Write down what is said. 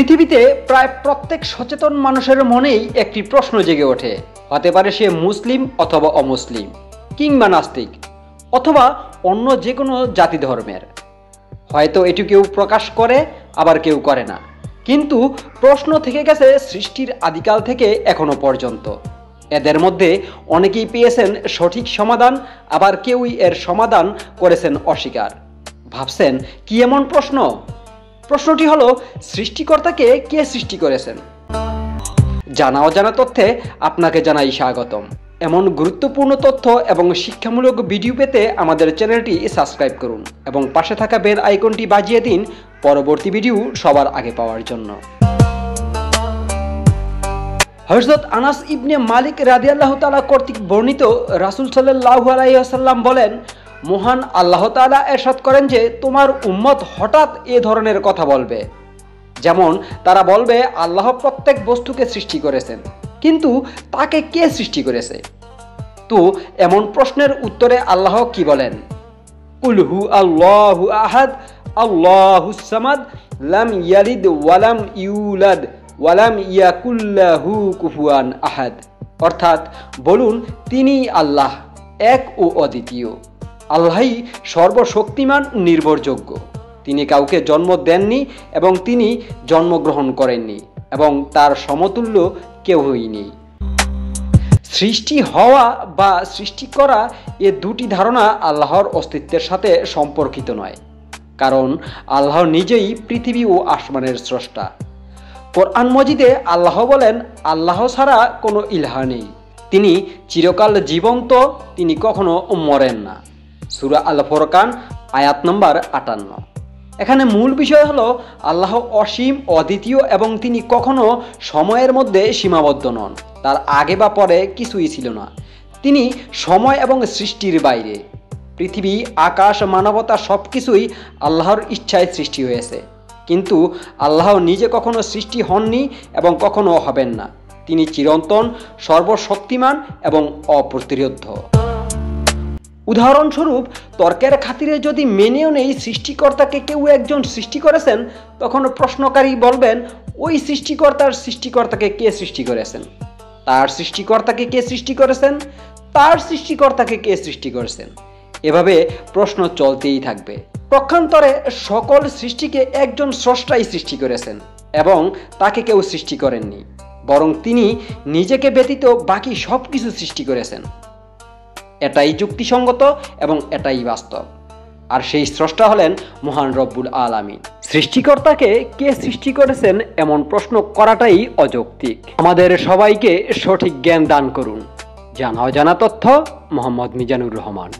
পৃথিবীতে প্রায় প্রত্যেক সচেতন মানুষের মনেই একটি প্রশ্ন জেগে ওঠে। হতে পারে সে মুসলিম অথবা অমুসলিম, কিংবা নাস্তিক, অথবা অন্য যে কোনো জাতি ধর্মের। হয়তো এটি কেউ প্রকাশ করে, আবার কেউ করে না, কিন্তু প্রশ্ন থেকে গেছে সৃষ্টির আদিকাল থেকে এখনো পর্যন্ত। এদের মধ্যে অনেকেই পেয়েছেন সঠিক সমাধান, আবার কেউই এর সমাধান করেছেন অস্বীকার। ভাবছেন কি এমন প্রশ্ন? প্রশ্নটি হলো, সৃষ্টিকর্তাকে কে সৃষ্টি করেছেন? জানা অজানা তথ্যে আপনাকে জানাই স্বাগতম। এমন গুরুত্বপূর্ণ তথ্য এবং শিক্ষামূলক ভিডিও পেতে আমাদের চ্যানেলটি সাবস্ক্রাইব করুন এবং পাশে থাকা বেল আইকনটি বাজিয়ে দিন পরবর্তী ভিডিও সবার আগে পাওয়ার জন্য। হযরত আনাস ইবনে মালিক রাদিয়াল্লাহু তাআলা কর্তৃক বর্ণিত, রাসূল সাল্লাল্লাহু আলাইহি ওয়াসাল্লাম বলেন, মহান আল্লাহ তাআলা ইরশাদ করেন যে তোমার উম্মত হঠাৎ এ ধরনের কথা বলবে, যেমন তারা বলবে আল্লাহ প্রত্যেক বস্তুকে সৃষ্টি করেছেন, কিন্তু তাকে কে সৃষ্টি করেছে? তো এমন প্রশ্নের উত্তরে আল্লাহ কি বলেন? কুল হু আল্লাহু আহাদ আল্লাহুস সামাদ লাম ইয়ালিদ ওয়ালাম ইউলাদ ওয়ালাম ইয়াকুল লাহু কুফুয়ান আহাদ। অর্থাৎ বলুন, তিনি আল্লাহ, এক ও অদ্বিতীয়। আল্লাহই সর্বশক্তিমান, নির্ভরযোগ্য। তিনি কাউকে জন্ম দেননি এবং তিনি জন্মগ্রহণ করেননি, এবং তার সমতুল্য কেউই নেই। সৃষ্টি হওয়া বা সৃষ্টি করা এ দুটি ধারণা আল্লাহর অস্তিত্বের সাথে সম্পর্কিত নয়, কারণ আল্লাহ নিজেই পৃথিবী ও আসমানের স্রষ্টা। কোরআন মজিদে আল্লাহ বলেন, আল্লাহ ছাড়া কোনো ইলাহ নেই, তিনি চিরকাল জীবন্ত, তিনি কখনো মরেন না। সূরা আল ফুরকান আয়াত নম্বর 58। এখানে মূল বিষয় হলো আল্লাহ অসীম, অদ্বিতীয় এবং তিনি কখনো সময়ের মধ্যে সীমাবদ্ধ নন। তার আগে বা পরে কিছুই ছিল না। তিনি সময় এবং সৃষ্টির বাইরে। পৃথিবী, আকাশ, মানবতা সবকিছুই আল্লাহর ইচ্ছায় সৃষ্টি হয়েছে, কিন্তু আল্লাহ নিজে কখনো সৃষ্টি হননি এবং কখনো হবেন না। তিনি চিরন্তন, সর্বশক্তিমান এবং অপ্রতিরোধ্য। উদাহরণস্বরূপ, তর্কের খাতিরে যদি মেনেও নেই সৃষ্টিকর্তাকে কেউ একজন সৃষ্টি করেছেন, তখন প্রশ্নকারী বলবেন, ওই সৃষ্টিকর্তার সৃষ্টিকর্তাকে কে সৃষ্টি করেছেন? তার সৃষ্টিকর্তাকে কে সৃষ্টি করেছেন? তার সৃষ্টিকর্তাকে কে সৃষ্টি করেছেন? এভাবে প্রশ্ন চলতেই থাকবে। পক্ষান্তরে সকল সৃষ্টিকে একজন স্রষ্টাই সৃষ্টি করেছেন এবং তাকে কেউ সৃষ্টি করেননি, বরং তিনি নিজেকে ব্যতীত বাকি সব কিছু সৃষ্টি করেছেন। এটাই যুক্তিসঙ্গত এবং এটাই বাস্তব। আর সেই স্রষ্টা হলেন মহান রব্বুল আলামিন। সৃষ্টিকর্তাকে কে সৃষ্টি করেছেন এমন প্রশ্ন করাটাই অযৌক্তিক। আমাদের সবাইকে সঠিক জ্ঞান দান করুন। জানা অজানা তথ্য, মোহাম্মদ মিজানুর রহমান।